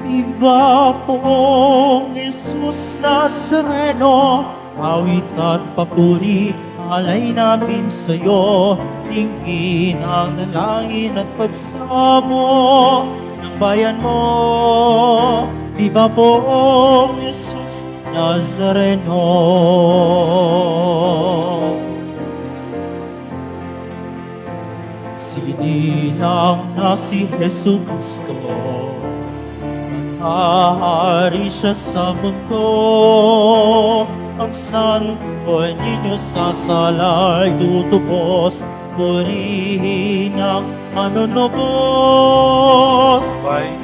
Iba pong Jesus Nazareno, awit at papuri, alay namin sa'yo. Tingin ang dalangin at pagsamo ng bayan mo. Viva pong Jesus Nazareno. Sinilang na si Jesu Cristo, Hari siya sa mundo. Ang santo ninyo sasalay tutubos, purihin ang manunubos.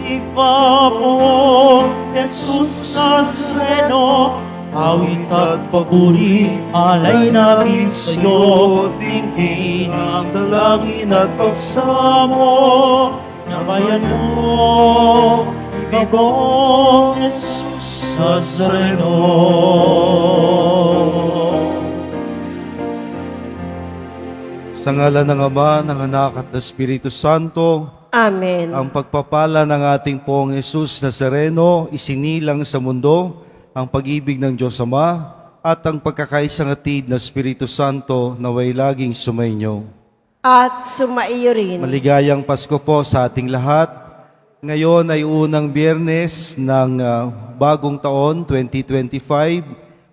Iba po, Jesus Nazareno, awit at papuri, alay namin sa'yo. Tingin ang dalangin at pagsamo na bayan mo. Ibang Jesus Nazareno. Sa ngalan ng Ama, ng Anak at ng Espiritu Santo, Amen. ang pagpapala ng ating Poong Jesus Nazareno, isinilang sa mundo, ang pag-ibig ng Diyos Ama, at ang pagkakaisang hatid ng Espiritu Santo naway laging sumainyo. At sumaiyo rin. Maligayang Pasko po sa ating lahat. Ngayon ay unang biyernes ng bagong taon, 2025,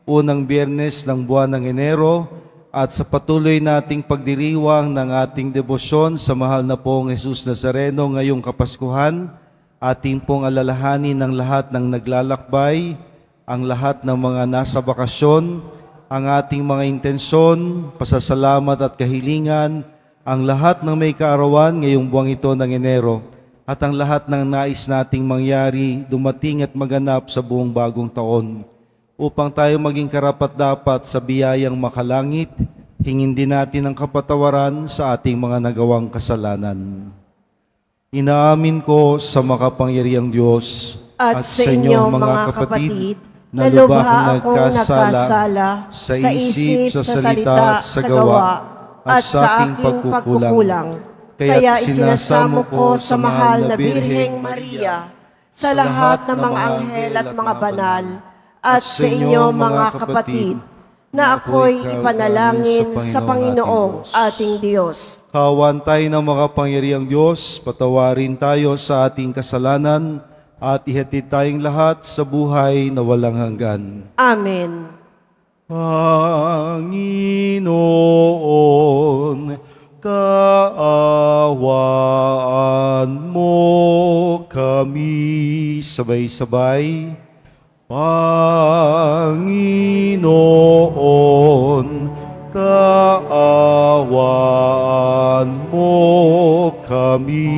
unang biyernes ng buwan ng Enero, at sa patuloy nating pagdiriwang ng ating debosyon sa mahal na Poong Jesus Nazareno ngayong Kapaskuhan, ating pong alalahanin ng lahat ng naglalakbay, ang lahat ng mga nasa bakasyon, ang ating mga intensyon, pasasalamat at kahilingan, ang lahat ng may kaarawan ngayong buwang ito ng Enero, at ang lahat ng nais nating mangyari, dumating at maganap sa buong bagong taon. Upang tayo maging karapat-dapat sa biyayang makalangit, hingin din natin ang kapatawaran sa ating mga nagawang kasalanan. Inaamin ko sa makapangyarihang Diyos At sa inyo mga kapatid, na lubha akong nagkasala sa isip, sa salita, sa gawa, at sa aking pagkukulang. Kaya isinasamo ko sa mahal na Birheng Maria, sa lahat ng mga anghel at mga banal, at sa inyo mga kapatid, na ako'y ipanalangin sa Panginoong ating Diyos. Kawan tayo ng makapangyarihang Diyos, patawarin tayo sa ating kasalanan, at ihatid tayong lahat sa buhay na walang hanggan. Amen. Panginoon, kaawaan mo kami. Sabay-sabay. Panginoon, kaawaan mo kami.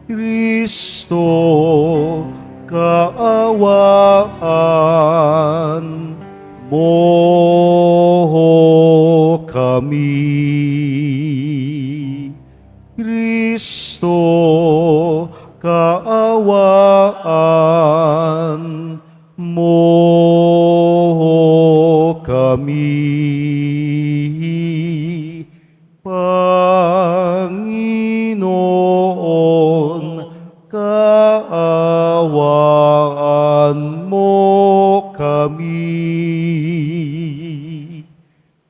Kristo, kaawaan mo kami. Kristo, kaawaan mo kami. Panginoon, kaawaan mo kami.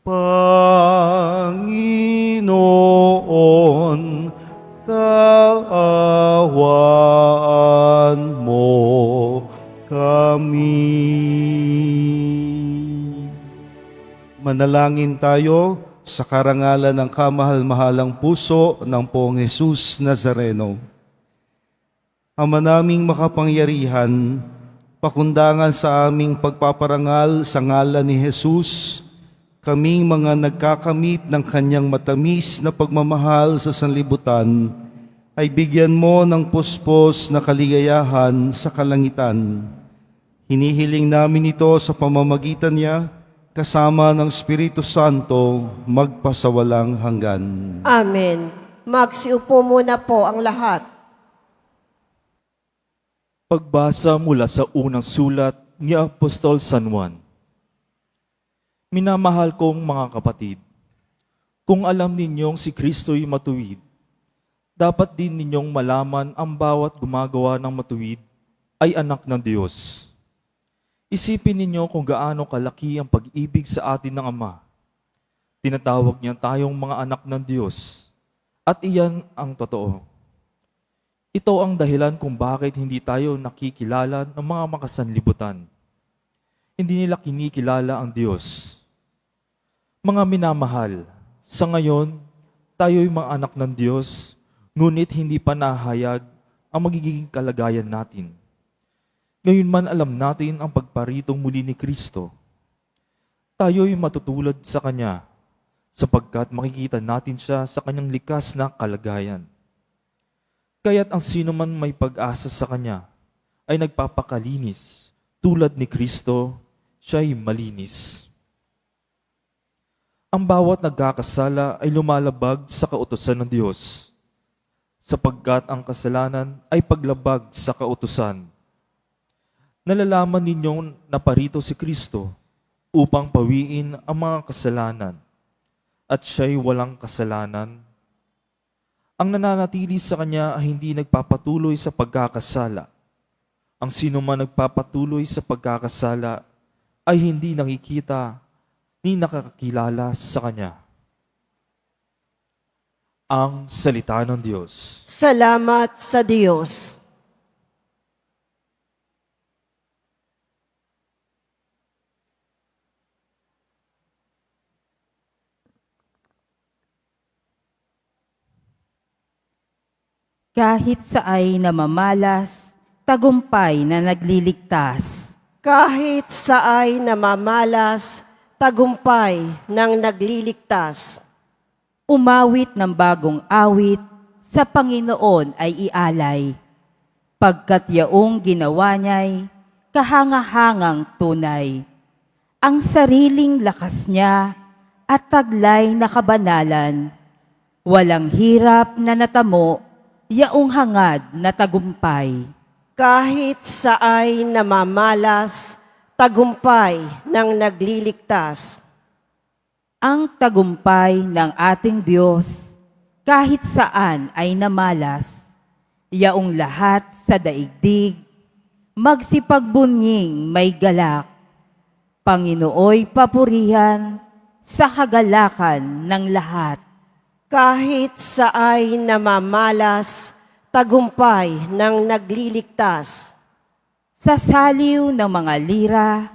Panginoon, kaawaan mo kami. Manalangin tayo sa karangalan ng kamahal-mahalang puso ng Poong Jesus Nazareno. Ama naming makapangyarihan, pakundangan sa aming pagpaparangal sa ngalan ni Jesus, kaming mga nagkakamit ng kanyang matamis na pagmamahal sa sanlibutan, ay bigyan mo ng puspos na kaligayahan sa kalangitan. Hinihiling namin ito sa pamamagitan niya, kasama ng Espiritu Santo, magpasawalang hanggan. Amen. Magsiupo muna po ang lahat. Pagbasa mula sa unang sulat ni Apostol San Juan. Minamahal kong mga kapatid, kung alam ninyong si Kristo'y matuwid, Dapat din ninyong malaman ang bawat gumagawa ng matuwid ay anak ng Diyos. Isipin ninyo kung gaano kalaki ang pag-ibig sa atin ng Ama. Tinatawag niya tayong mga anak ng Diyos. At iyan ang totoo. Ito ang dahilan kung bakit hindi tayo nakikilala ng mga makasanlibutan. Hindi nila kinikilala ang Diyos. Mga minamahal, sa ngayon, tayo'y mga anak ng Diyos, ngunit hindi pa nahayag ang magiging kalagayan natin. Ngayon man alam natin ang pagparitong muli ni Kristo. Tayo'y matutulad sa Kanya, sapagkat makikita natin siya sa Kanyang likas na kalagayan. Kaya't ang sino man may pag-asa sa Kanya ay nagpapakalinis, tulad ni Kristo, siya'y malinis. Ang bawat nagkakasala ay lumalabag sa kautusan ng Diyos, sapagkat ang kasalanan ay paglabag sa kautusan. Nalalaman ninyong naparito si Kristo upang pawiin ang mga kasalanan, at siya'y walang kasalanan. Ang nananatili sa Kanya ay hindi nagpapatuloy sa pagkakasala. Ang sino man nagpapatuloy sa pagkakasala ay hindi nakikita ni nakakakilala sa Kanya. Ang salita ng Diyos. Salamat sa Diyos. Kahit saay namamalas, tagumpay na nagliligtas. Kahit saay namamalas, tagumpay ng nagliligtas. Umawit ng bagong awit, sa Panginoon ay ialay. Pagkat yaong ginawa niya'y kahangahangang tunay. Ang sariling lakas niya at taglay na kabanalan. Walang hirap na natamo, yaong hangad na tagumpay. Kahit saay namamalas, tagumpay ng nagliligtas. Ang tagumpay ng ating Diyos, kahit saan ay namalas, yaong lahat sa daigdig, magsipagbunying may galak. Panginooy papurihan sa kagalakan ng lahat. Kahit saay namamalas, tagumpay ng nagliligtas. Sa saliw ng mga lira,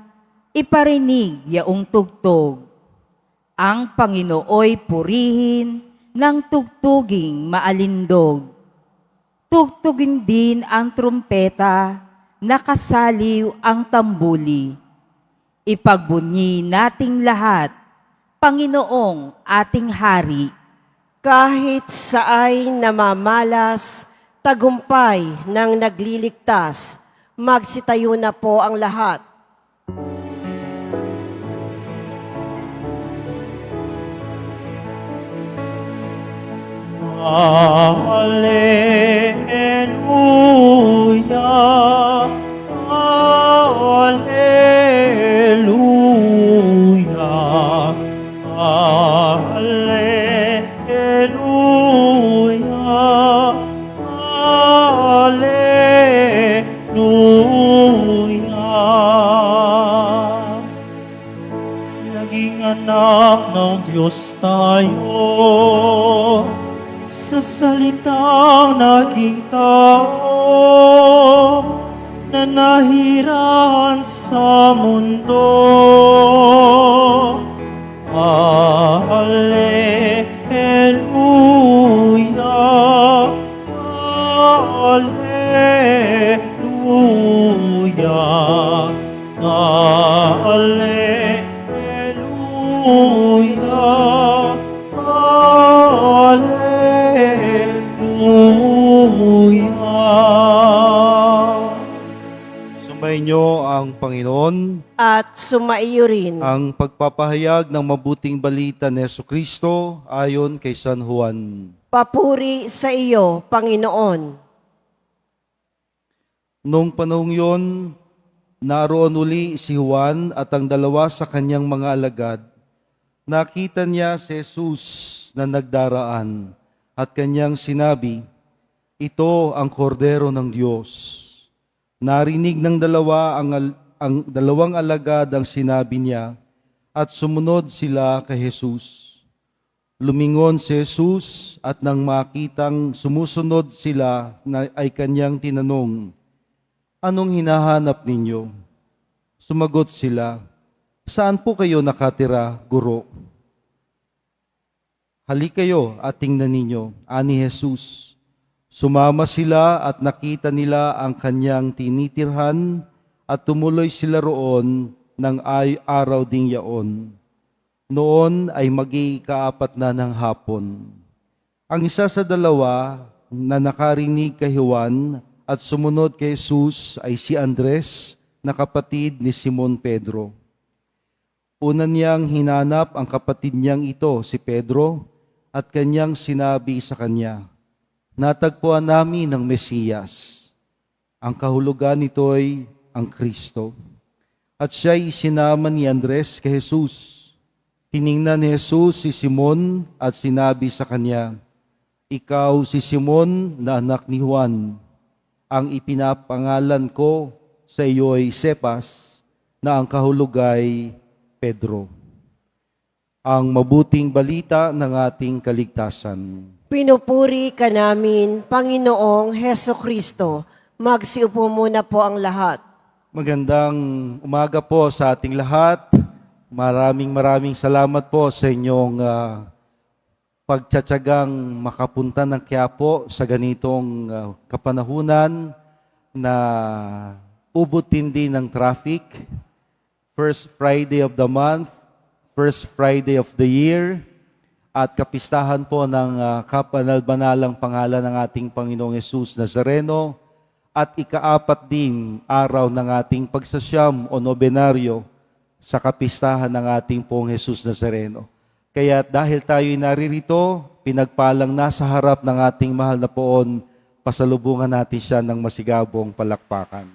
iparinig yaong tugtog. Ang Panginooy purihin ng tugtuging maalindog. Tugtugin din ang trumpeta, nakasaliw ang tambuli. Ipagbunyi nating lahat, Panginoong ating Hari. Kahit saay namamalas, tagumpay ng nagliligtas. Magsitayo na po ang lahat. Alleluia, alleluia, alleluia, alleluia. Naging anak ng Diyos tayo, sa salitang naging tao, na nahirahan sa mundo. Alleluia, alleluia, alleluia, alleluia. Sumayin niyo ang Panginoon, At sumaiyo rin. ang pagpapahayag ng mabuting balita ni Jesucristo ayon kay San Juan. Papuri sa iyo, Panginoon. Noong panahong yon, naroon uli si Juan at ang dalawa sa kanyang mga alagad. Nakita niya si Jesus na nagdaraan at kanyang sinabi, Ito ang kordero ng Diyos. Narinig ng dalawa ang dalawang alagad ang sinabi niya at sumunod sila kay Jesus. Lumingon si Jesus at nang makitang sumusunod sila ay kanyang tinanong, "Anong hinahanap ninyo?" Sumagot sila, "Saan po kayo nakatira, Guro?" "Halik kayo at tingnan ninyo," ani Jesus. Sumama sila at nakita nila ang kanyang tinitirhan at tumuloy sila roon ng araw ding yaon. Noon ay mag-iikaapat na ng hapon. Ang isa sa dalawa na nakarinig kay Juan at sumunod kay Jesus ay si Andres, na kapatid ni Simon Pedro. Una niyang hinanap ang kapatid niyang ito, si Pedro, at kanyang sinabi sa kanya, "Natagpuan namin ang Mesiyas." Ang kahulugan nito'y ang Kristo. At siya'y sinama ni Andres kay Jesus. Tiningnan ni Jesus si Simon at sinabi sa kanya, "Ikaw si Simon na anak ni Juan. Ang ipinapangalan ko sa iyo ay Cephas, na ang kahulugay Pedro." Ang mabuting balita ng ating kaligtasan. Pinupuri ka namin, Panginoong Heso Kristo. Magsiupo muna po ang lahat. Magandang umaga po sa ating lahat. Maraming salamat po sa inyong pagtsatsagang makapunta ng Quiapo sa ganitong kapanahunan na ubutin din ng traffic. First Friday of the month, first Friday of the year, at kapistahan po ng kapanal-banalang pangalan ng ating Panginoong Hesus Nazareno, at ikaapat din araw ng ating pagsasyam o nobenaryo sa kapistahan ng ating pong Hesus Nazareno. Kaya dahil tayo'y naririto, pinagpalang nasa harap ng ating mahal na poon, pasalubungan natin siya ng masigabong palakpakan.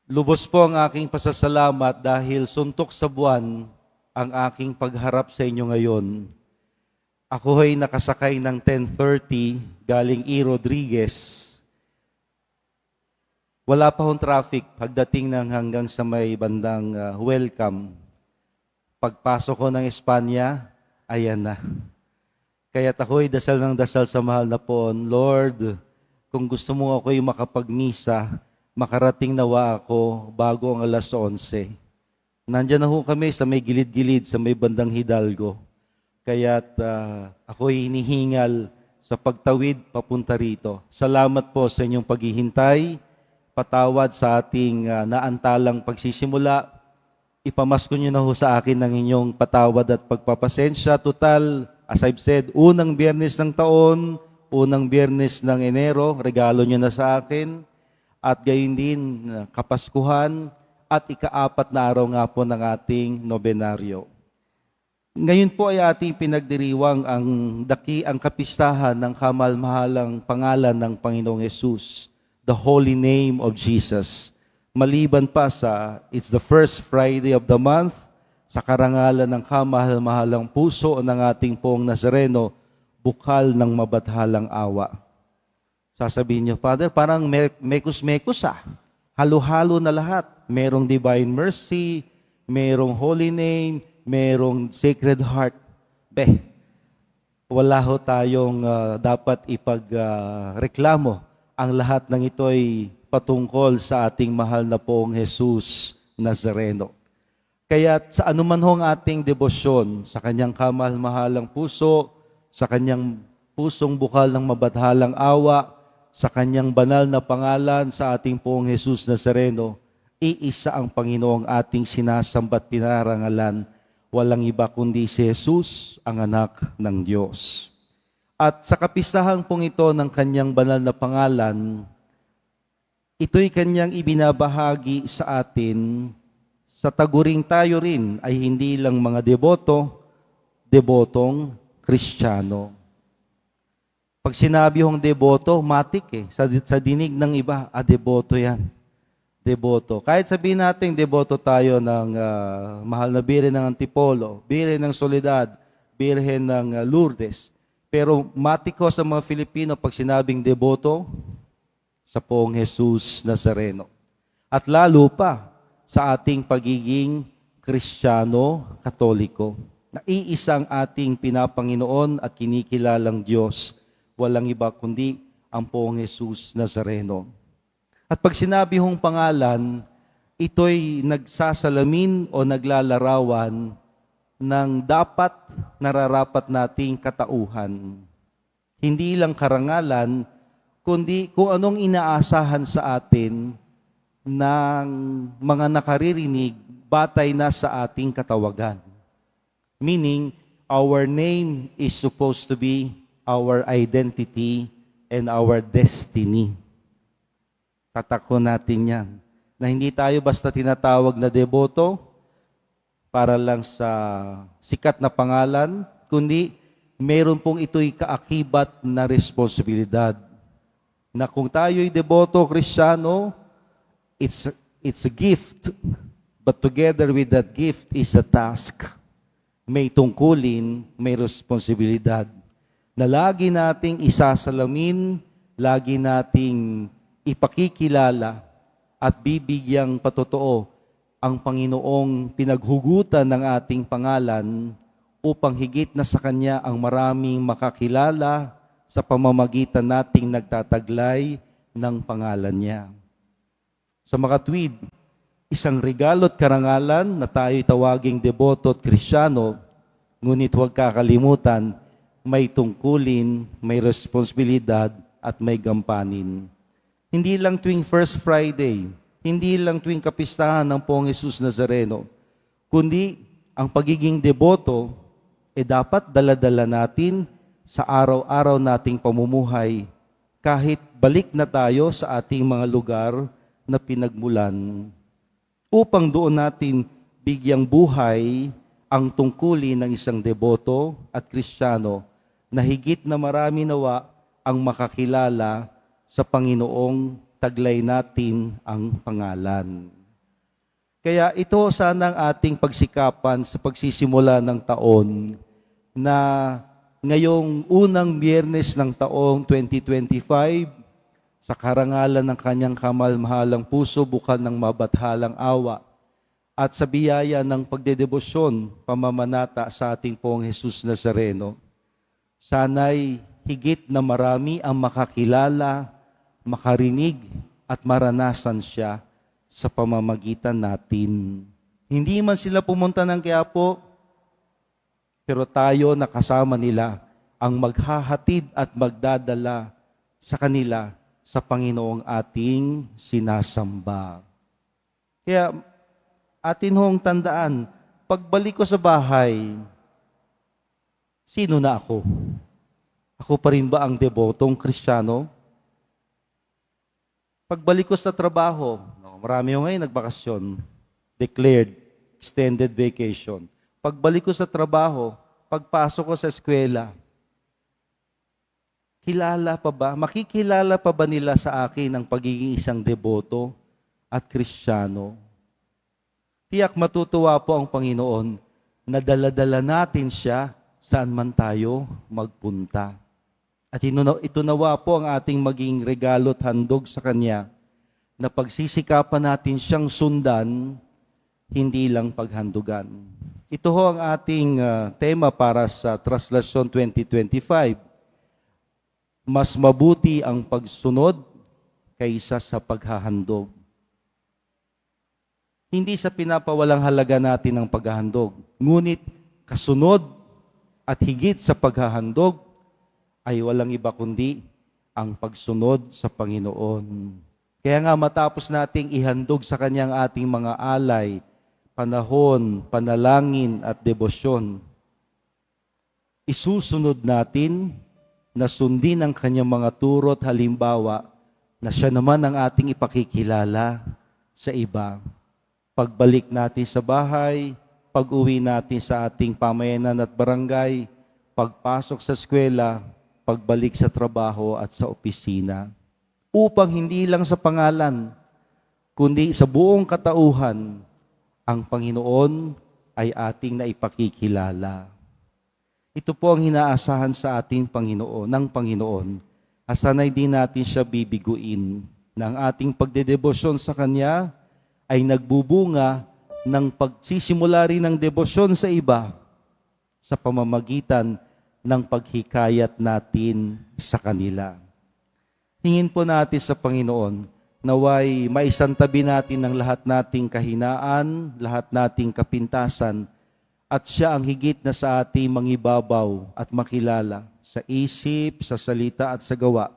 Lubos po ang aking pasasalamat dahil suntok sa buwan ang aking pagharap sa inyo ngayon. Ako ay nakasakay ng 10:30 galing E. Rodriguez. Wala pa hong traffic pagdating ng hanggang sa may bandang welcome. Pagpasok ko ng Espanya, ayan na. Kaya't ako'y dasal ng dasal sa mahal na poon, "Lord, kung gusto mo ako'y makapagmisa, makarating nawa ako bago ang alas 11. Nandyan na ho kami sa may gilid-gilid, sa may bandang Hidalgo. Kaya't ako'y hinihingal sa pagtawid papunta rito. Salamat po sa inyong paghihintay. Patawad sa ating naantalang pagsisimula. Ipamasko nyo na ho sa akin ng inyong patawad at pagpapasensya. Total, as I've said, unang biyernes ng taon, unang biyernes ng Enero, regalo nyo na sa akin. At gayon din, Kapaskuhan, at ikaapat na araw nga po ng ating nobenaryo. Ngayon po ay ating pinagdiriwang ang kapistahan ng kamalmahalang pangalan ng Panginoong Hesus, the holy name of Jesus. Maliban pa sa it's the first Friday of the month, sa karangalan ng kamahal-mahalang puso ng ating pong Nazareno, bukal ng mabathalang awa. Sasabihin niyo, "Father, parang mekus-mekus halo-halo na lahat. Merong divine mercy, merong holy name, merong sacred heart." Wala ho tayong dapat ipagreklamo. Ang lahat ng ito ay patungkol sa ating mahal na poong Hesus Nazareno. Kaya sa anuman hong ating debosyon, sa kanyang kamahal-mahalang puso, sa kanyang pusong bukal ng mabathalang awa, sa kanyang banal na pangalan sa ating poong Hesus Nazareno, iisa ang Panginoong ating sinasamba't pinarangalan. Walang iba kundi si Hesus, ang anak ng Diyos. At sa kapistahan pong ito ng kanyang banal na pangalan, ito'y kanyang ibinabahagi sa atin sa taguring tayo rin ay hindi lang mga debotong Kristiyano. Pag sinabi hong deboto, matik Sa dinig ng iba, deboto yan. deboto. Kahit sabihin natin deboto tayo ng mahal na Birhen ng Antipolo, Birhen ng Soledad, Birhen ng Lourdes. Pero matiko sa mga Filipino pag sinabing deboto, sa Poong Jesus Nazareno. At lalo pa sa ating pagiging Kristiyano, Katoliko. Na iisang ating pinapanginoon at kinikilalang Diyos, walang iba kundi ang Poong Jesus Nazareno. At pag sinabi hong pangalan, ito'y nagsasalamin o naglalarawan ng dapat nararapat nating katauhan. Hindi lang karangalan, kundi kung anong inaasahan sa atin ng mga nakaririnig batay na sa ating katawagan. Meaning, our name is supposed to be our identity and our destiny. Tatako natin yan. Na hindi tayo basta tinatawag na deboto para lang sa sikat na pangalan, kundi meron pong ito'y kaakibat na responsibilidad. Na kung tayo'y deboto Kristiyano, it's a gift, but together with that gift is a task. May tungkulin, may responsibilidad. Na lagi nating isasalamin, lagi nating ipakikilala at bibigyang patotoo ang Panginoong pinaghugutan ng ating pangalan upang higit na sa Kanya ang maraming makakilala sa pamamagitan nating nagtataglay ng pangalan niya. Sa makatwid, isang regalo at karangalan na tayo'y tawaging deboto at Kristiyano, ngunit huwag kakalimutan, may tungkulin, may responsibilidad at may gampanin. Hindi lang tuwing First Friday, hindi lang tuwing kapistahan ng Poong Jesus Nazareno, kundi ang pagiging deboto, dapat dala-dala natin sa araw-araw nating pamumuhay kahit balik na tayo sa ating mga lugar na pinagmulan upang doon natin bigyang buhay ang tungkulin ng isang deboto at Kristiyano na higit na marami nawa ang makakilala sa Panginoong taglay natin ang pangalan. Kaya ito sana ang ating pagsikapan sa pagsisimula ng taon na ngayong unang Biyernes ng taong 2025, sa karangalan ng kanyang kamalmahalang puso, bukal ng mabathalang awa, at sa biyaya ng pagdedebosyon, pamamanata sa ating Poong Jesus Nazareno, sana'y higit na marami ang makakilala, makarinig, at maranasan siya sa pamamagitan natin. Hindi man sila pumunta ng Quiapo, pero tayo nakasama nila ang maghahatid at magdadala sa kanila sa Panginoong ating sinasamba. Kaya atin hong tandaan, pagbalik ko sa bahay, sino na ako? Ako pa rin ba ang debotong Kristiyano? Pagbalik ko sa trabaho, marami yung ngayon nagbakasyon, declared extended vacation. Pagbalik ko sa trabaho, pagpasok ko sa eskwela, kilala pa ba, makikilala pa ba nila sa akin ang pagiging isang deboto at Kristiyano? Tiyak matutuwa po ang Panginoon na dala-dala natin siya saan man tayo magpunta. At ito nawa po ang ating maging regalo at handog sa Kanya na pagsisikapan natin siyang sundan, hindi lang paghandugan. Ito ho ang ating tema para sa Traslasyon 2025. Mas mabuti ang pagsunod kaysa sa paghahandog. Hindi sa pinapawalang halaga natin ang paghahandog, ngunit kasunod at higit sa paghahandog ay walang iba kundi ang pagsunod sa Panginoon. Kaya nga matapos nating ihandog sa Kanyang ating mga alay, panahon, panalangin at debosyon, isusunod natin na sundin ang Kanyang mga turo at halimbawa na Siya naman ang ating ipakikilala sa iba. Pagbalik natin sa bahay, pag-uwi natin sa ating pamayanan at barangay, pagpasok sa eskwela, pagbalik sa trabaho at sa opisina. Upang hindi lang sa pangalan, kundi sa buong katauhan, ang Panginoon ay ating naipakikilala. Ito po ang hinaasahan sa ating Panginoon, ng Panginoon. Sana'y di natin siya bibiguin. Na ang ating pagdedebosyon sa Kanya ay nagbubunga ng pagsisimula rin ng debosyon sa iba sa pamamagitan ng paghikayat natin sa kanila. Hingin po natin sa Panginoon, naway maisantabi natin ang lahat nating kahinaan, lahat nating kapintasan, at siya ang higit na sa ating mangibabaw at makilala sa isip, sa salita at sa gawa,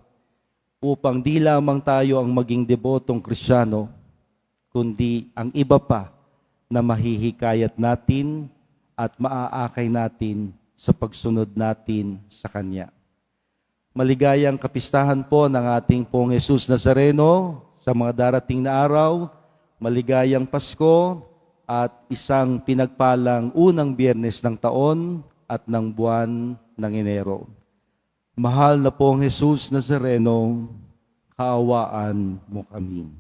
upang di lamang tayo ang maging debotong Kristiyano, kundi ang iba pa na mahihikayat natin at maaakay natin sa pagsunod natin sa Kanya. Maligayang kapistahan po ng ating pong Jesus Nazareno sa mga darating na araw, maligayang Pasko at isang pinagpalang unang Biyernes ng taon at ng buwan ng Enero. Mahal na pong Jesus Nazareno, kaawaan mo kami.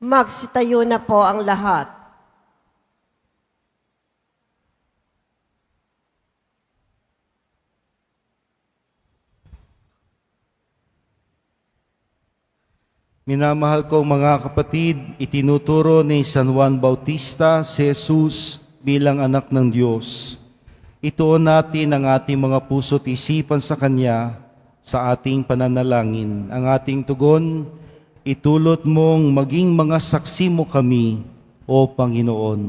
Magsitayo na po ang lahat. Minamahal kong mga kapatid, itinuturo ni San Juan Bautista si Jesus bilang anak ng Diyos. Ituon natin ang ating mga puso't isipan sa Kanya sa ating pananalangin. Ang ating tugon, itulot mong maging mga saksi mo kami, O Panginoon.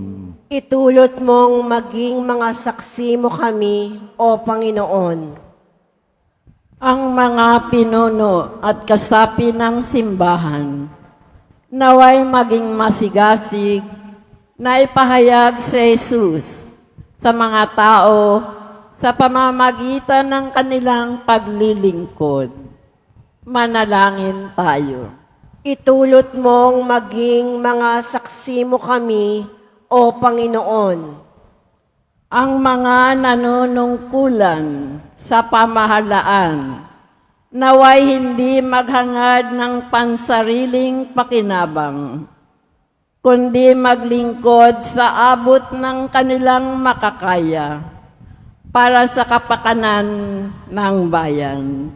Itulot mong maging mga saksi mo kami, O Panginoon. Ang mga pinuno at kasapi ng simbahan, naway maging masigasig na ipahayag si Jesus sa mga tao sa pamamagitan ng kanilang paglilingkod. Manalangin tayo. Itulot mong maging mga saksi mo kami, O Panginoon. Ang mga nanunungkulan sa pamahalaan, naway hindi maghangad ng pansariling pakinabang, kundi maglingkod sa abot ng kanilang makakaya para sa kapakanan ng bayan.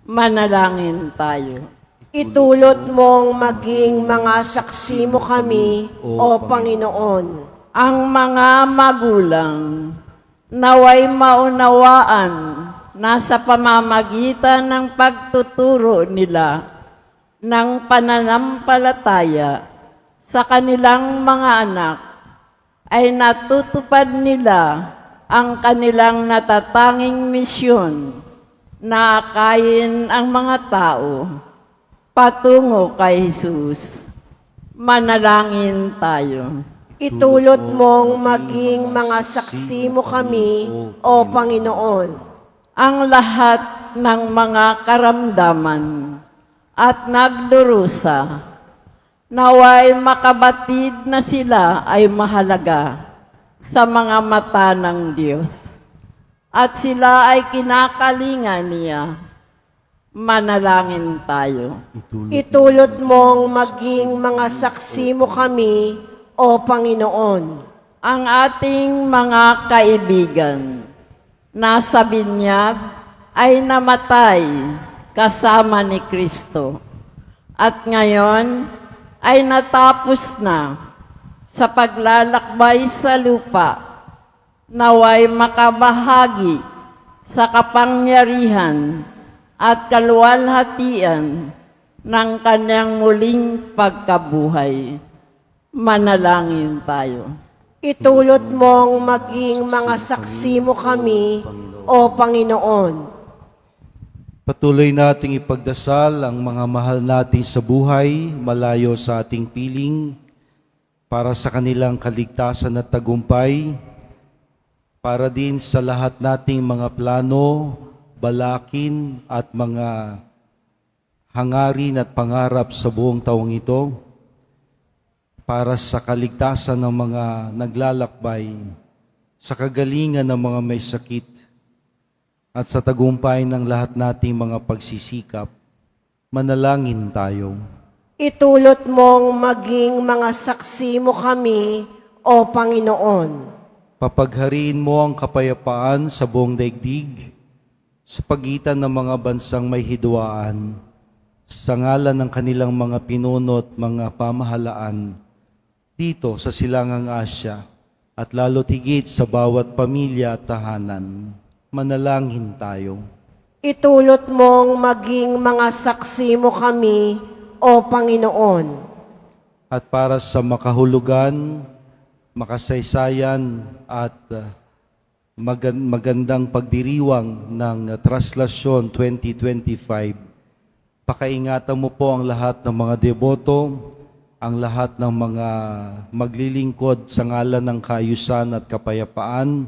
Manalangin tayo. Itulot mong maging mga saksi mo kami, O Panginoon. Ang mga magulang, naway maunawaan na sa pamamagitan ng pagtuturo nila ng pananampalataya sa kanilang mga anak, ay natutupad nila ang kanilang natatanging misyon na akayin ang mga tao patungo kay Jesus. Manalangin tayo. Itulot mong maging mga saksi mo kami, O Panginoon. Ang lahat ng mga karamdaman at nagdurusa, naway makabatid na sila ay mahalaga sa mga mata ng Diyos, at sila ay kinakalinga niya. Manalangin tayo. Itulot mong maging mga saksi mo kami, O Panginoon. Ang ating mga kaibigan nasa binyag ay namatay kasama ni Kristo, at ngayon ay natapos na sa paglalakbay sa lupa, naway makabahagi sa kapangyarihan at kaluwalhatian ng kanyang muling pagkabuhay. Manalangin tayo. Itulot mong maging mga saksi mo kami, O Panginoon. Patuloy nating ipagdasal ang mga mahal natin sa buhay, malayo sa ating piling, para sa kanilang kaligtasan at tagumpay, para din sa lahat nating mga plano, balakin at mga hangarin at pangarap sa buong taong ito, para sa kaligtasan ng mga naglalakbay, sa kagalingan ng mga may sakit, at sa tagumpay ng lahat nating mga pagsisikap, manalangin tayo. Itulot mong maging mga saksi mo kami, O Panginoon. Papaghariin mo ang kapayapaan sa buong daigdig sa pagitan ng mga bansang may hidwaan, sa ngalan ng kanilang mga pinunot, mga pamahalaan, dito sa Silangang Asya, at lalo tigit sa bawat pamilya at tahanan. Manalangin tayo. Itulot mong maging mga saksi mo kami, O Panginoon. At para sa makahulugan, makasaysayan at magandang pagdiriwang ng Traslasyon 2025, pakaingatan mo po ang lahat ng mga deboto, ang lahat ng mga maglilingkod sa ngalan ng kaayusan at kapayapaan.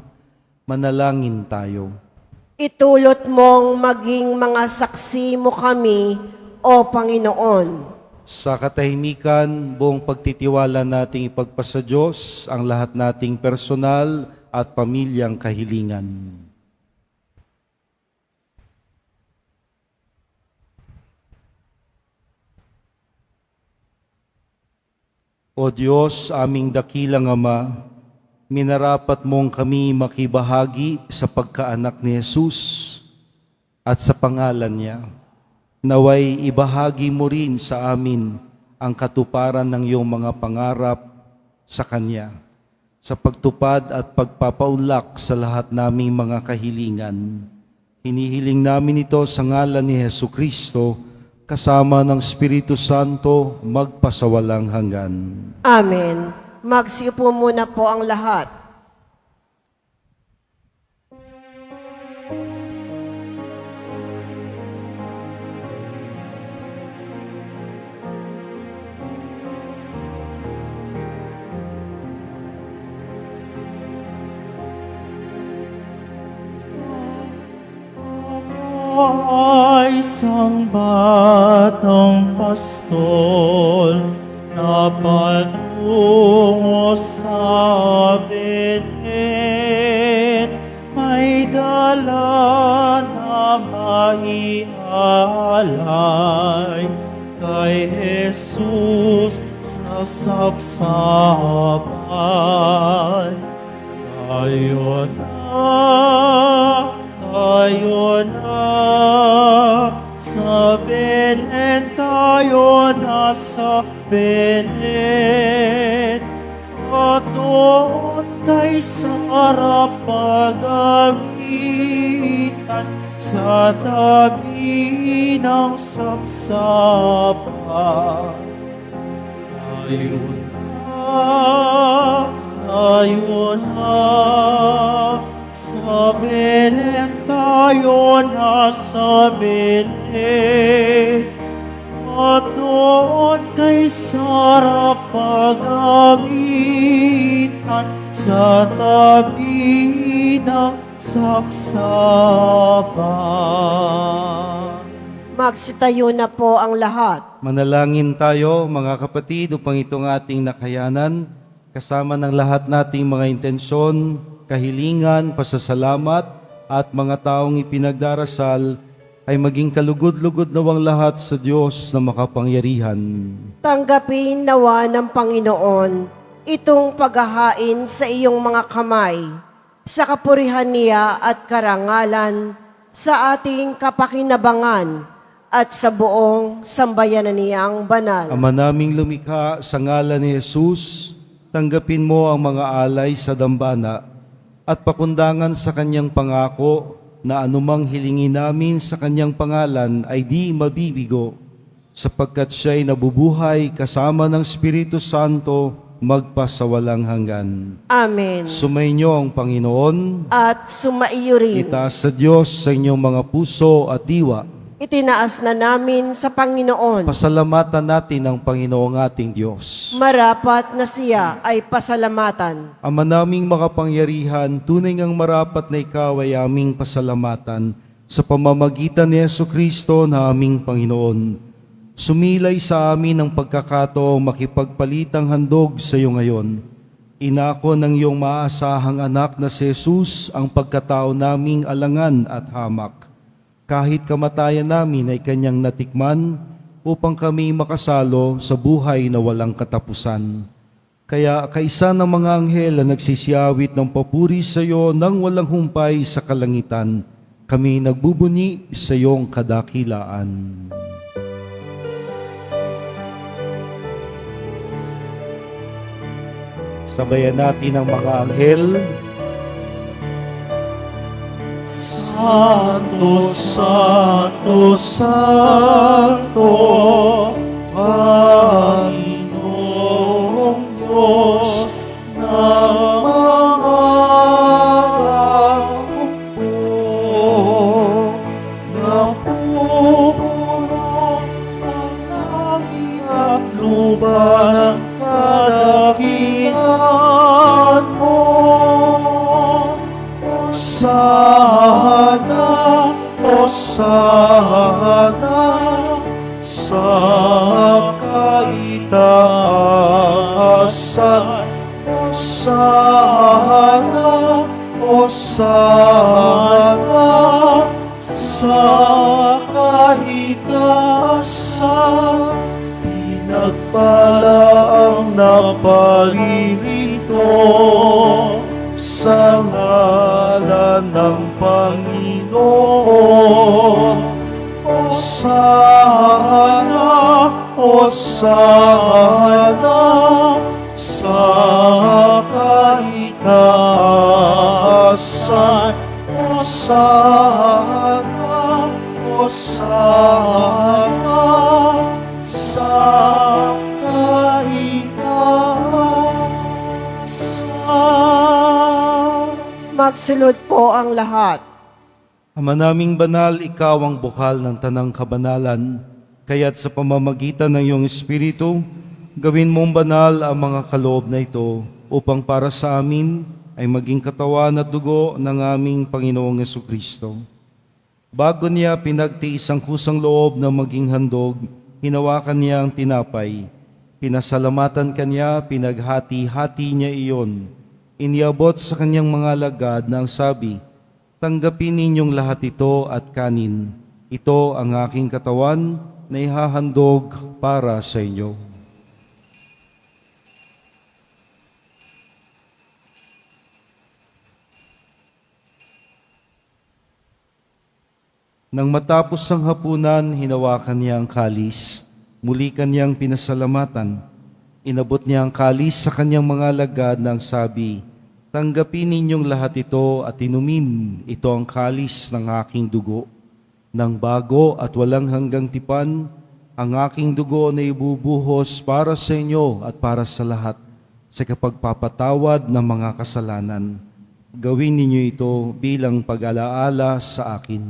Manalangin tayo. Itulot mong maging mga saksi mo kami, O Panginoon. Sa katahimikan, buong pagtitiwala nating ipagpasa Diyos ang lahat nating personal at pamilyang kahilingan. O Diyos, aming dakilang Ama, minarapat mong kami makibahagi sa pagkaanak ni Jesus at sa pangalan niya. Naway ibahagi mo rin sa amin ang katuparan ng iyong mga pangarap sa Kanya, sa pagtupad at pagpapaunlak sa lahat naming mga kahilingan. Hinihiling namin ito sa ngalan ni Jesucristo, kasama ng Espiritu Santo, magpasawalang hanggan. Amen. Magsiupo muna po ang lahat. Ay isang batang pastol na patungo sa Beten, may dala na maialay kay Jesus sa sabsaban. Tayo na, sa Belen, tayo na sa Belen. At doon kay Sarah pagamitan sa tabi ng sabsaban. Tayo na, sa Belen, tayo na sa Belen. At doon kay Sarah pagamitan sa tabi ng saksapan. Magsitayo na po ang lahat. Manalangin tayo, mga kapatid, upang itong ating nakayanan, kasama ng lahat nating mga intensyon, kahilingan, pasasalamat, at mga taong ipinagdarasal, ay maging kalugod-lugod nawang lahat sa Diyos na makapangyarihan. Tanggapin nawa ng Panginoon itong paghahain sa iyong mga kamay, sa kapurihan niya at karangalan, sa ating kapakinabangan, at sa buong sambayanan niyang banal. Ama naming lumikha, sa ngalan ni Jesus, tanggapin mo ang mga alay sa dambana at pakundangan sa kanyang pangako na anumang hilingin namin sa kanyang pangalan ay di mabibigo, sapagkat siya'y nabubuhay kasama ng Espiritu Santo magpasawalang hanggan. Amen. Sumainyo ang Panginoon, At sumaiyo rin. itaas sa Diyos sa inyong mga puso at diwa. Itinaas na namin sa Panginoon. Pasalamatan natin ang Panginoong ating Diyos. Marapat na siya ay pasalamatan. Ama naming makapangyarihan, tunay ngang marapat na ikaw ay aming pasalamatan sa pamamagitan ni Jesucristo na aming Panginoon. Sumilay sa amin ang pagkakataong makipagpalitang handog sa iyo ngayon. Inako ng iyong maasahang anak na si Jesus ang pagkatao naming alangan at hamak. Kahit kamatayan namin ay kanyang natikman upang kami makasalo sa buhay na walang katapusan. Kaya kaisa ng mga anghel na nagsisiyawit ng papuri sa iyo nang walang humpay sa kalangitan, kami nagbubuni sa iyong kadakilaan. Sabayan natin ang mga anghel. Santo, Santo, Santo, Panginoong Diyos ng mga hukbo, napupuno ang langit at lupa ng kadakilaan mo. Sana, o sana, sa kaitaasan. O sana, o sana, sa kaitaasan. Pinagpala ang naparirito sa ngalan ng Panginoon. O sana, o sana, sa kaitaasan. O sana, o sana, sa kaitaasan. Magsulod po ang lahat. Ama naming banal, ikaw ang bukal ng tanang kabanalan, kaya't sa pamamagitan ng iyong Espiritu, gawin mong banal ang mga kaloob na ito upang para sa amin ay maging katawan at dugo ng aming Panginoong Jesucristo. Bago niya pinagtiis ang kusang loob na maging handog, hinawakan niya ang tinapay. Pinasalamatan kanya, pinaghati-hati niya iyon. Iniabot sa kanyang mga alagad na ang sabi, "Tanggapin ninyong lahat ito at kanin. Ito ang aking katawan na ihahandog para sa inyo." Nang matapos ang hapunan, hinawakan niya ang kalis. Muli kanyang pinasalamatan. Inabot niya ang kalis sa kanyang mga alagad na ang sabi, "Tanggapin ninyong lahat ito at inumin. Ito ang kalis ng aking dugo. Nang bago at walang hanggang tipan, ang aking dugo na ibubuhos para sa inyo at para sa lahat sa kapagpapatawad ng mga kasalanan. Gawin ninyo ito bilang pag-alaala sa akin."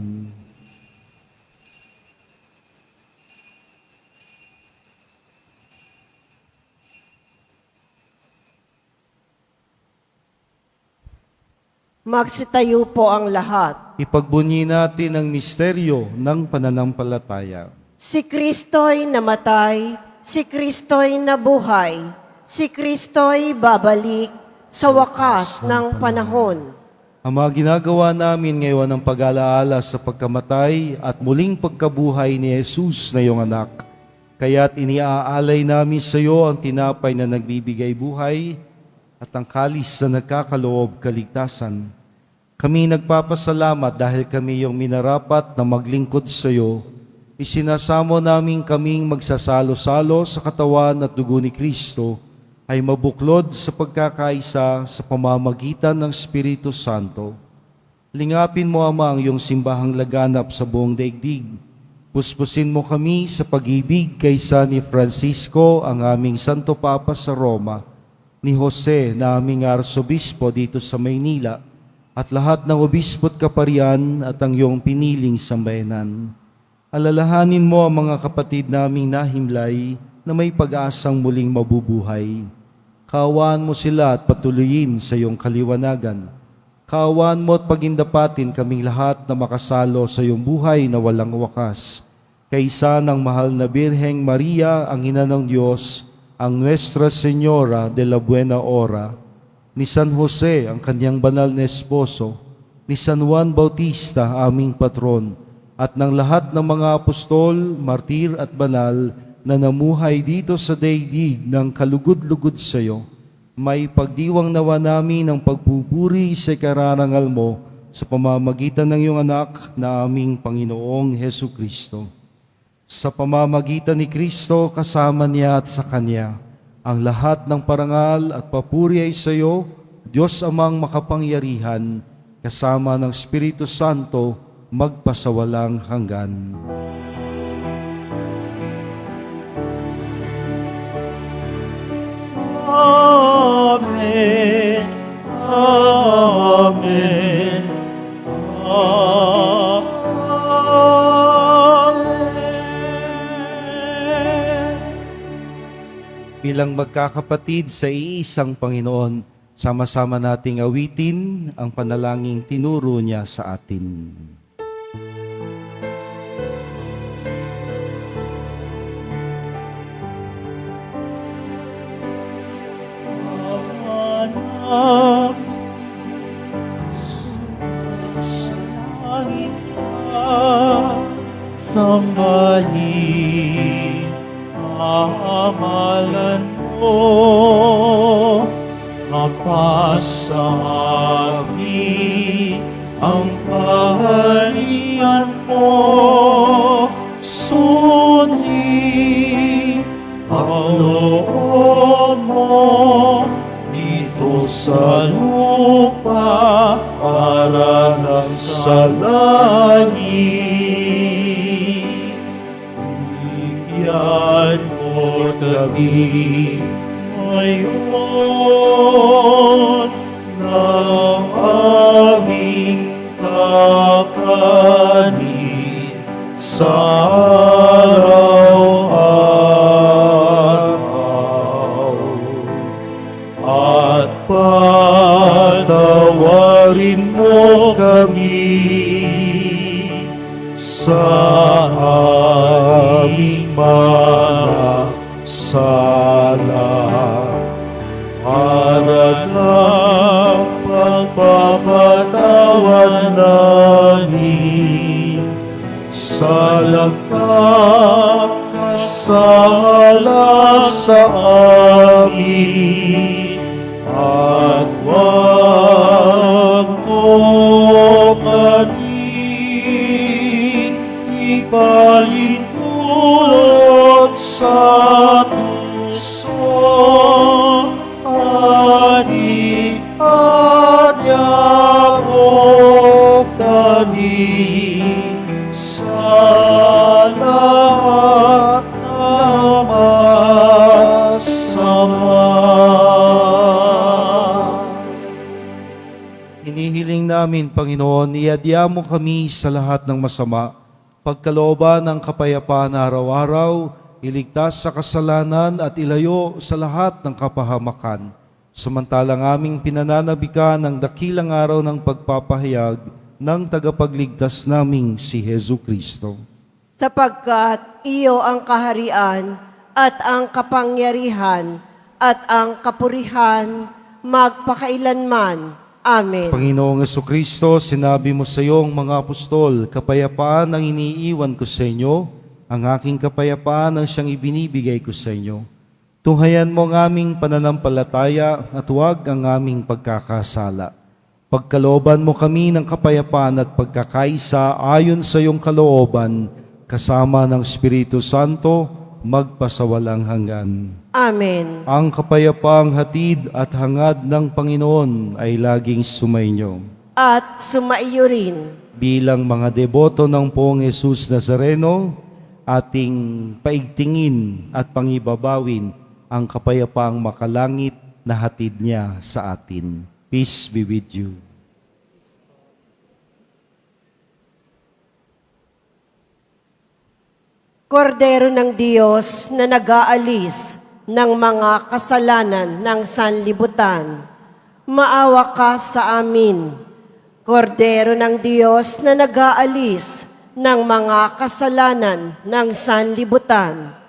Magsitayo po ang lahat. Ipagbunyi natin ang misteryo ng pananampalataya. Si Kristo'y namatay, si Kristo'y nabuhay, si Kristo'y babalik sa wakas ng panahon. Ang mga ginagawa namin ngayon ang pag-alaala sa pagkamatay at muling pagkabuhay ni Jesus na iyong anak. Kaya't iniaalay namin sa iyo ang tinapay na nagbibigay buhay at ang kalis na nagkakaloob kaligtasan. Kami nagpapasalamat dahil kami yung minarapat na maglingkod sa iyo. Isinasamo namin kaming magsasalo-salo sa katawan at dugo ni Kristo ay mabuklod sa pagkakaisa sa pamamagitan ng Espiritu Santo. Lingapin mo, Ama, ang iyong simbahang laganap sa buong daigdig. Puspusin mo kami sa pag-ibig kaysa ni Francisco, ang aming Santo Papa sa Roma, ni Jose na aming Arsobispo dito sa Maynila, at lahat ng obispo't kaparian at ang iyong piniling sambayanan. Alalahanin mo ang mga kapatid naming nahimlay na may pag-asang muling mabubuhay. Kaawaan mo sila at patuloyin sa iyong kaliwanagan. Kaawaan mo at pagindapatin kaming lahat na makasalo sa iyong buhay na walang wakas. Kaysa ng mahal na Birheng Maria, ang Ina ng Diyos, ang Nuestra Señora de la Buena Hora, ni San Jose, ang kanyang banal na esposo, ni San Juan Bautista, aming patron, at ng lahat ng mga apostol, martir at banal na namuhay dito sa daigdig ng kalugod-lugod sa iyo, may pagdiwang nawa namin ng pagpupuri sa kararangal mo sa pamamagitan ng iyong anak na aming Panginoong Hesu Kristo. Sa pamamagitan ni Kristo, kasama niya at sa Kanya, ang lahat ng parangal at papuri ay sa iyo, Diyos amang makapangyarihan, kasama ng Espiritu Santo, magpasawalang hanggan. Amen. Amen. Amen. Bilang magkakapatid sa iisang Panginoon, sama-sama nating awitin ang panalangin tinuro niya sa atin. Anak, sumasalangit ka, sambahin ang amalan mo, mapasa amin ang kaharian mo, sundin ang loob mo dito sa lupa para ng sa langit. Bigyan mo kami ngayon ng aming kakanin sa araw-araw. At patawarin mo kami sa aming mga sala, para ng pagpapatawad namin sa nagkakasala sa amin. At wag mo kami ipahintulot sa tuso, at yabog kami sa lahat ng masama. Hinihiling namin, Panginoon, iadya mo kami sa lahat ng masama, pagkalooban ng kapayapaan araw-araw, iligtas sa kasalanan at ilayo sa lahat ng kapahamakan. Samantalang aming pinananabikan ng dakilang araw ng pagpapahayag ng tagapagligtas naming si Hesu Kristo. Sapagkat iyo ang kaharian at ang kapangyarihan at ang kapurihan magpakailanman. Amen. Panginoong Jesucristo, sinabi mo sa iyong mga apostol, kapayapaan ang iniiwan ko sa inyo, ang aking kapayapaan ang siyang ibinibigay ko sa inyo. Tunghayan mo ang aming pananampalataya at huwag ang aming pagkakasala. Pagkalooban mo kami ng kapayapaan at pagkakaisa ayon sa iyong kalooban, kasama ng Espiritu Santo, magpasawalang hanggan. Amen. Ang kapayapaang hatid at hangad ng Panginoon ay laging sumainyo. At sumaiyo rin. Bilang mga deboto ng Poong Jesus Nazareno, ating paigtingin at pangibabawin ang kapayapaang makalangit na hatid niya sa atin. Peace be with you. Kordero ng Diyos na nag-aalis ng mga kasalanan ng sanlibutan, maawa ka sa amin. Kordero ng Diyos na nag-aalis ng mga kasalanan ng sanlibutan,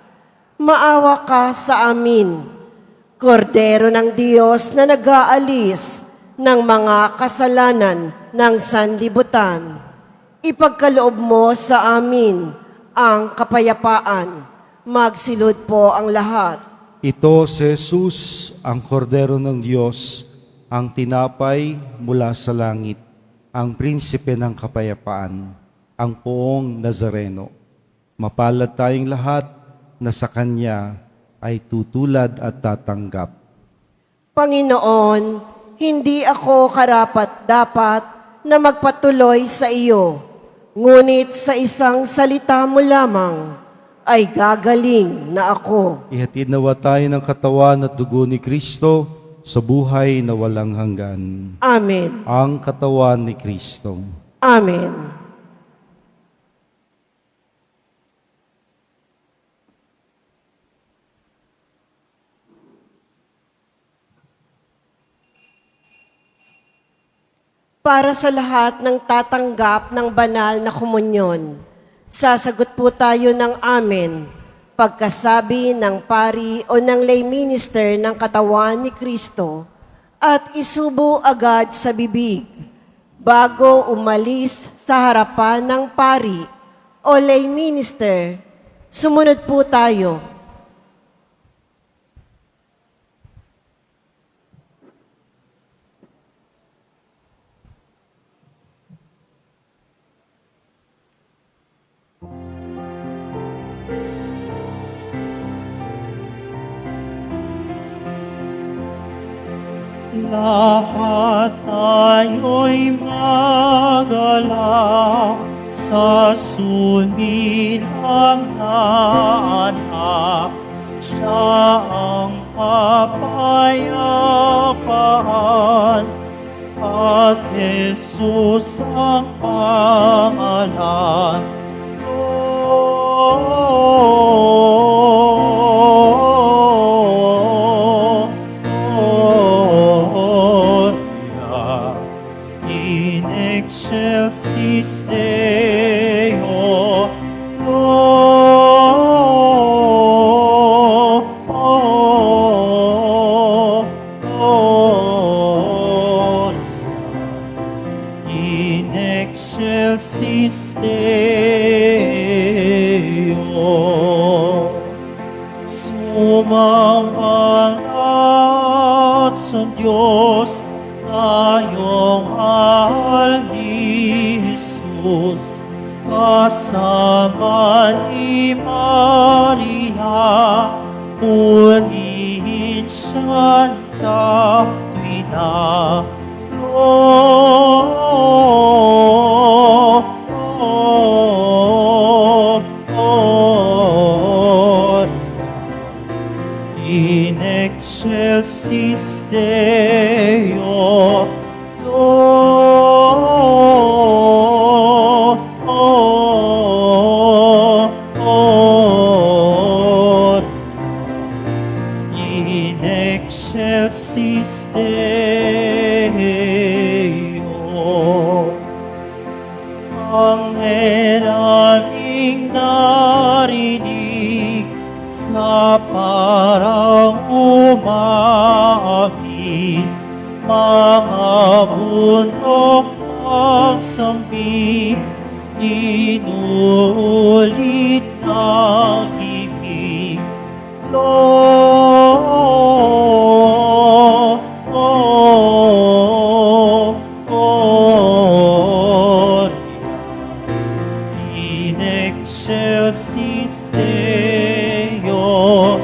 maawa ka sa amin. Kordero ng Diyos na nag-aalis ng mga kasalanan ng sanlibutan, ipagkaloob mo sa amin ang kapayapaan. Magsilod po ang lahat. Ito si Jesus, ang kordero ng Diyos, ang tinapay mula sa langit, ang prinsipe ng kapayapaan, ang poong Nazareno. Mapalad tayong lahat na sa Kanya ay tutulad at tatanggap. Panginoon, hindi ako karapat-dapat na magpatuloy sa iyo, ngunit sa isang salita mo lamang ay gagaling na ako. Ihatid nawa tayo ng katawan at dugo ni Kristo sa buhay na walang hanggan. Amen. Ang katawan ni Kristo. Amen. Para sa lahat ng tatanggap ng banal na komunyon, sasagot po tayo ng amen pagkasabi ng pari o ng lay minister ng katawan ni Kristo at isubo agad sa bibig bago umalis sa harapan ng pari o lay minister. Sumunod po tayo. Lahat tayo'y magalang sa sumilang na anak. Siya ang kapayapaan at Jesus ang pangalan. Gloria in excelsis Deo. In excelsis Deo. Sumamangat sa Diyos ngayong mahal ni Jesus, kasama ni Maria, purihin siya sa tuwina. In excelsis Deo. In excelsis Deo. Ang heraming narinig sa parang umami, mga bundok pagsambi, inuulit ng ibig. In excelsis Deo.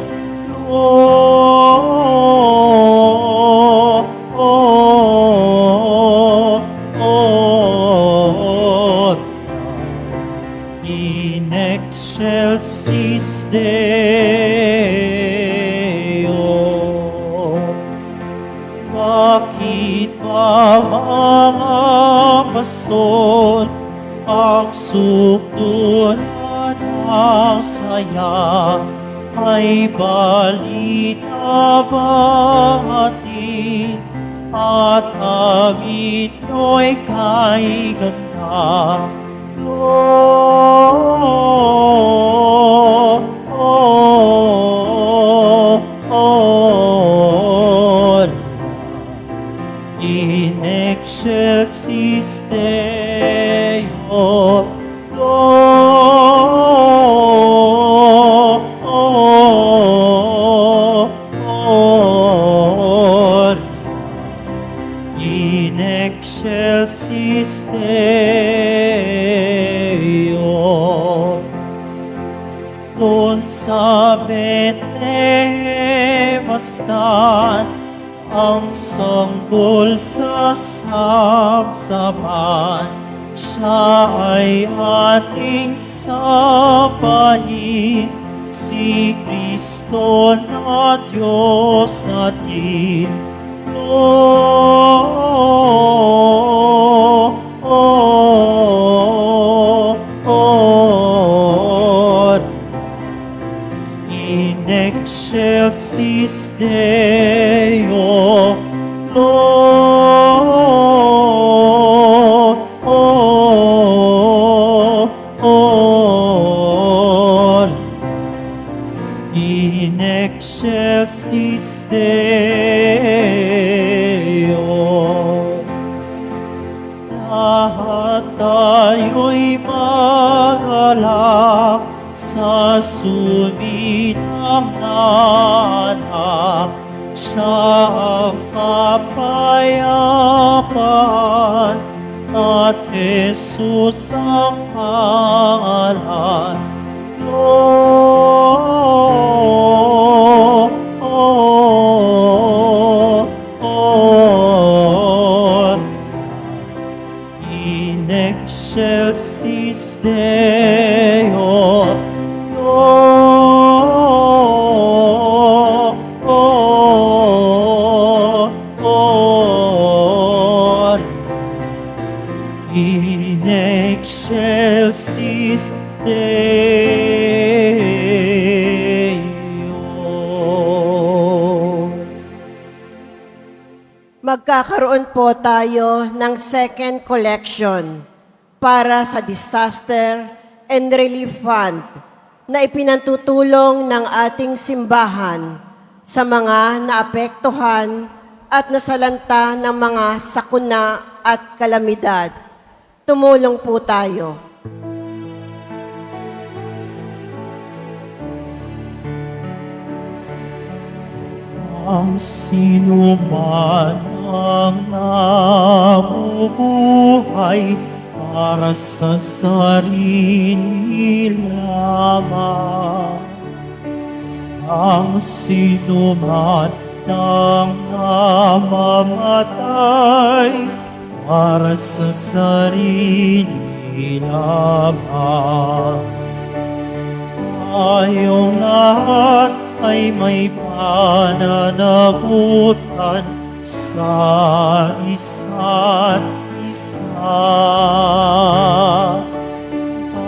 In excelsis Deo. Bakit ba mga pastor ang sukdulan ng saya? May balita ba atin at amin nyo'y kay ganda? excelsis Deo, Lord. In excelsis Deo, doon sa Bethlehem mastan, ang sanggol sa sabsaban, siya ay ating sambahin, si Kristo na Diyos natin. Lord, in excelsis Deo, Lord, in excelsis Deo. Lahat tayo'y magalak sa suminang anak, siya ang kapayapaan at Jesus ang pangalan. Lord, in excelsis Deo, Lord, in excelsis Deo. Magkakaroon po tayo ng second collection para sa Disaster and Relief Fund na ipinantutulong ng ating simbahan sa mga naapektuhan at nasalanta ng mga sakuna at kalamidad. Tumulong po tayo. Ang sinuman ang nabubuhay para sa sarili lamang. Ang sinuman ang namamatay para sa sarili lamang. Tayong lahat ay may pananagutan sa isa't isa.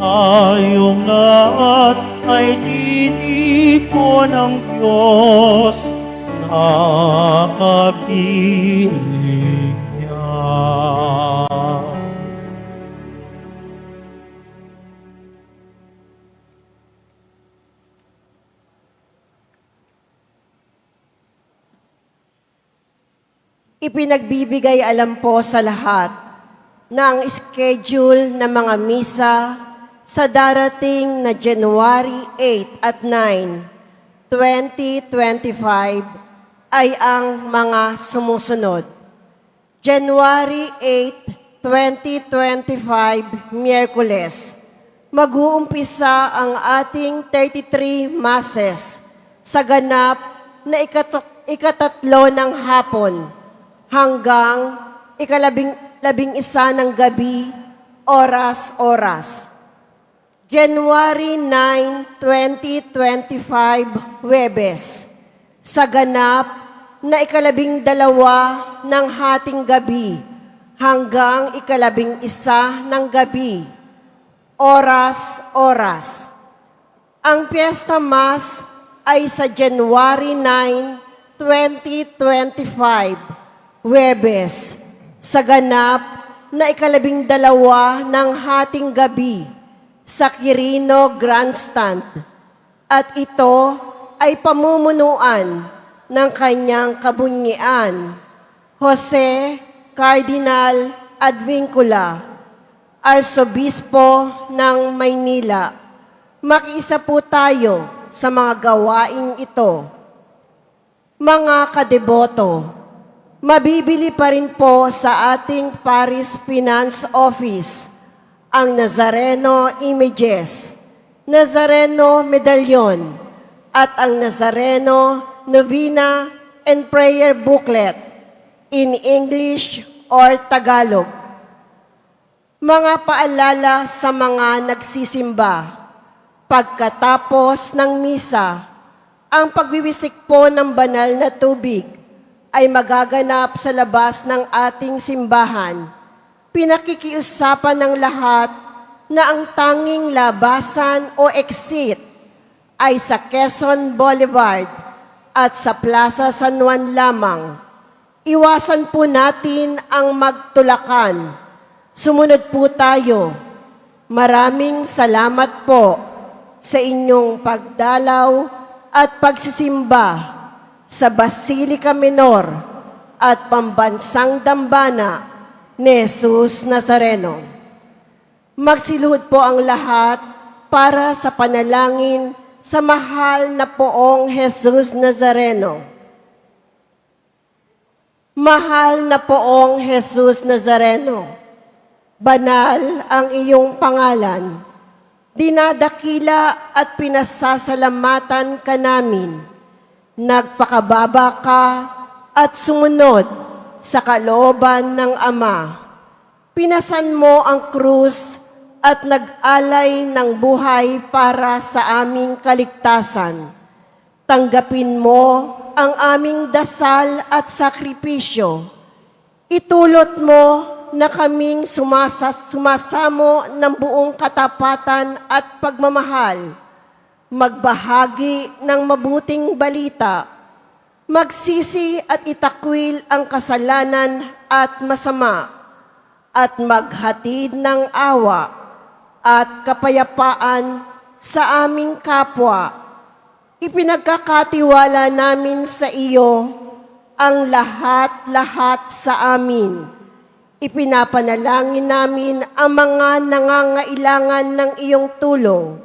Tayong lahat ay tinipo ng Diyos na kapiling niya. Ipinagbibigay alam po sa lahat na ang schedule ng mga misa sa darating na January 8 at 9, 2025 ay ang mga sumusunod. January 8, 2025, Miyerkules, mag-uumpisa ang ating 33 masses sa ganap na ikatatlo ng hapon hanggang ikalabing-isa ng gabi, oras-oras. January 9, 2025, Huwebes, sa ganap na ikalabing-dalawa ng hating gabi hanggang ikalabing-isa ng gabi, oras-oras. Ang Fiesta Mass ay sa January 9, 2025, Huwebes, sa ganap na ikalabing-dalawa ng hating gabi sa Quirino Grandstand. At ito ay pamumunuan ng kanyang kabunyian, Jose Cardinal Advincula, Arsobispo ng Maynila. Makiisa po tayo sa mga gawaing ito. Mga kadeboto, mabibili pa rin po sa ating Paris Finance Office ang Nazareno Images, Nazareno Medallion, at ang Nazareno Novena and Prayer Booklet in English or Tagalog. Mga paalala sa mga nagsisimba. Pagkatapos ng misa, ang pagwiwisik po ng banal na tubig ay magaganap sa labas ng ating simbahan. Pinakikiusapan ng lahat na ang tanging labasan o exit ay sa Quezon Boulevard at sa Plaza San Juan lamang. Iwasan po natin ang magtulakan. Sumunod po tayo. Maraming salamat po sa inyong pagdalaw at pagsisimba sa Basilica Minor at Pambansang Dambana ni Jesus Nazareno. Magsiluhod po ang lahat para sa panalangin sa mahal na poong Jesus Nazareno. Mahal na poong Jesus Nazareno, banal ang iyong pangalan. Dinadakila at pinasasalamatan ka namin. Nagpakababa ka at sumunod sa kalooban ng Ama. Pinasan mo ang krus at nag-alay ng buhay para sa aming kaligtasan. Tanggapin mo ang aming dasal at sakripisyo. Itulot mo na kaming sumasamo ng buong katapatan at pagmamahal, magbahagi ng mabuting balita, magsisi at itakwil ang kasalanan at masama, at maghatid ng awa at kapayapaan sa aming kapwa. Ipinagkakatiwala namin sa iyo ang lahat-lahat sa amin. Ipinapanalangin namin ang mga nangangailangan ng iyong tulong.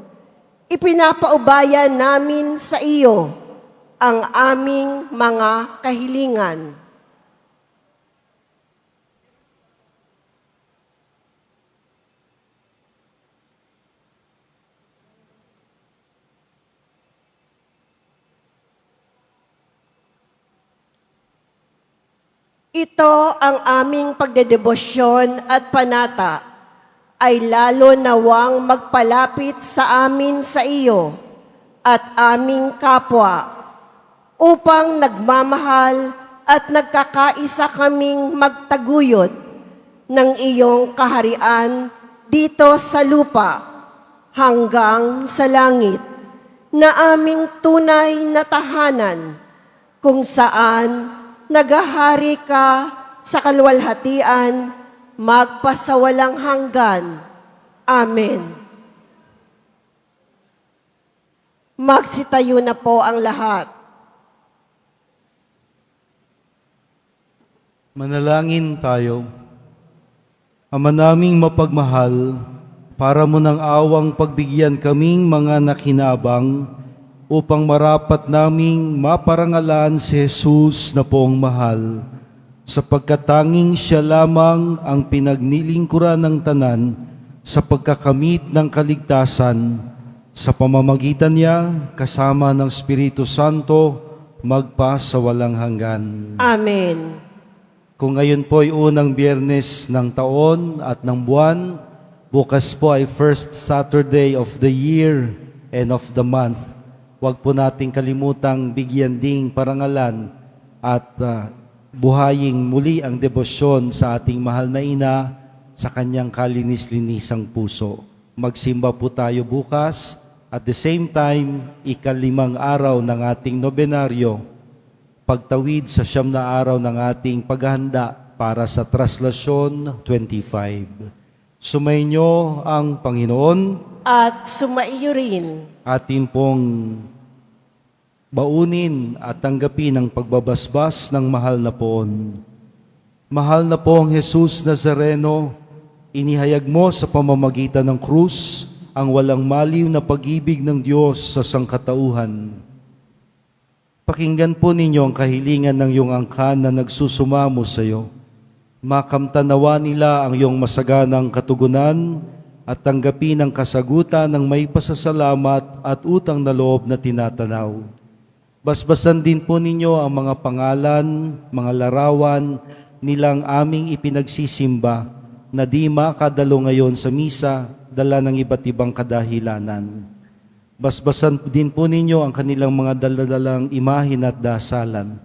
Ipinapaubaya namin sa iyo ang aming mga kahilingan. Ito ang aming pagdedebosyon at panata ay lalo nawang magpalapit sa amin sa iyo at aming kapwa upang nagmamahal at nagkakaisa kaming magtaguyod ng iyong kaharian dito sa lupa hanggang sa langit na aming tunay na tahanan kung saan nagahari ka sa kaluwalhatian, magpasawalang hanggan. Amen. Magsitayo na po ang lahat. Manalangin tayo. Ama naming mapagmahal, para mo ng awang pagbigyan kaming mga nakinabang upang marapat naming maparangalan si Jesus na poong mahal, sapagkat tanging siya lamang ang pinagnilingkuran ng tanan sa pagkakamit ng kaligtasan. Sa pamamagitan niya, kasama ng Espiritu Santo, magpa sa walang hanggan. Amen. Kung ngayon po ay unang biyernes ng taon at ng buwan, bukas po ay first Saturday of the year and of the month. Huwag po nating kalimutang bigyan ding parangalan at buhayin muli ang debosyon sa ating mahal na ina sa kanyang kalinis-linisang puso. Magsimba po tayo bukas at the same time, 5 araw ng ating nobenaryo, pagtawid sa 9 na araw ng ating paghahanda para sa Traslasyon 25. Sumainyo ang Panginoon. At sumaiyo rin. Atin pong baunin at tanggapin ang pagbabasbas ng mahal na poon. Mahal na pong Jesus Nazareno, inihayag mo sa pamamagitan ng krus ang walang maliw na pag-ibig ng Diyos sa sangkatauhan. Pakinggan po ninyo ang kahilingan ng iyong angkan na nagsusumamo sa iyo. Makamtanawa nila ang iyong masaganang katugunan at tanggapin ang kasagutan ng may pasasalamat at utang na loob na tinatanaw. Basbasan din po ninyo ang mga pangalan, mga larawan nilang aming ipinagsisimba na di makadalo ngayon sa misa dala ng iba't ibang kadahilanan. Basbasan din po ninyo ang kanilang mga daladalang imahin at dasalan.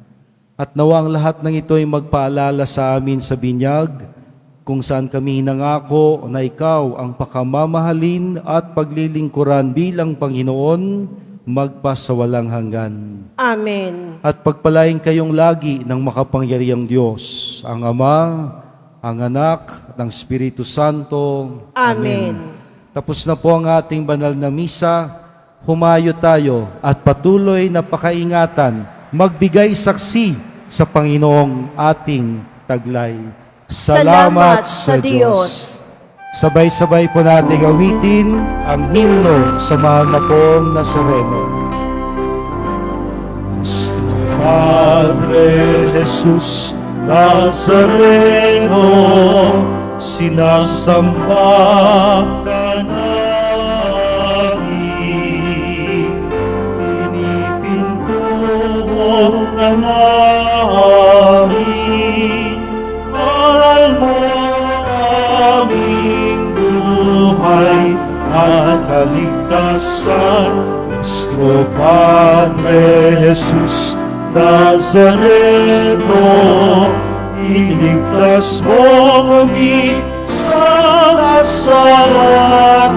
At nawa ang lahat ng ito ay magpaalala sa amin sa binyag, kung saan kami nangako na ikaw ang pakamamahalin at paglilingkuran bilang Panginoon, magpasawalang hanggan. Amen. At pagpalain kayong lagi ng makapangyarihang Diyos, ang Ama, ang Anak, ng Espiritu Santo. Amen. Tapos na po ang ating banal na misa. Humayo tayo at patuloy na pakaingatan, magbigay saksi sa Panginoong ating taglay. Salamat sa Diyos. Sabay-sabay po natin awitin ang himno sa mahal na pong Nazareno. Padre Jesus Nazareno, sinasamba ka namin, pinipintuho ka namin, aral mo aming buhay at kaligtasan. Nuestro Padre Jesus Nazareno, iligtas mo kami sa kasalanan.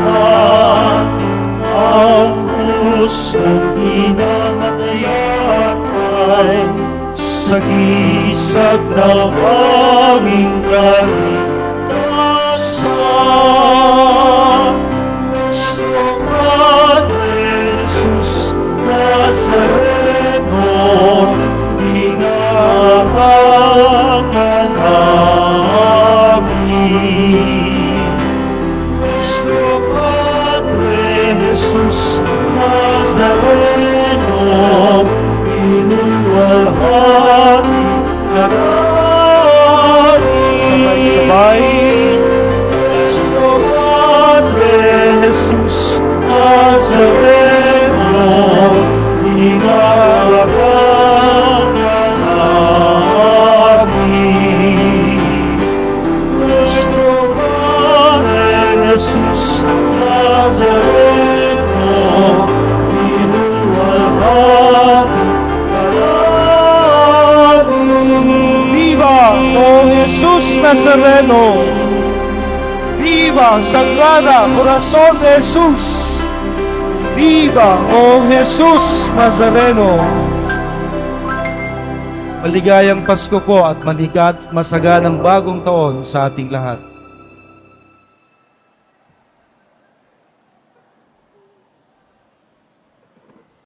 Ang krus ng kinamatayan ay sagisag ng aming kaligtasan. Nuestro Padre Jesus Nazareno, hinahangan namin. Nuestro Padre Jesus Nazareno, pinulwalhati ka namin. Sabay-sabay. Nuestro Padre Jesus Nazareno, hinahangan namin. Nuestro Padre Jesus Nazareno, pinulwalhati ka namin. Viva o Jesus Nazareno! Viva Sagrada Corazon de Jesus! Viva o Jesus Nazareno! Maligayang Pasko po at masaganang bagong taon sa ating lahat.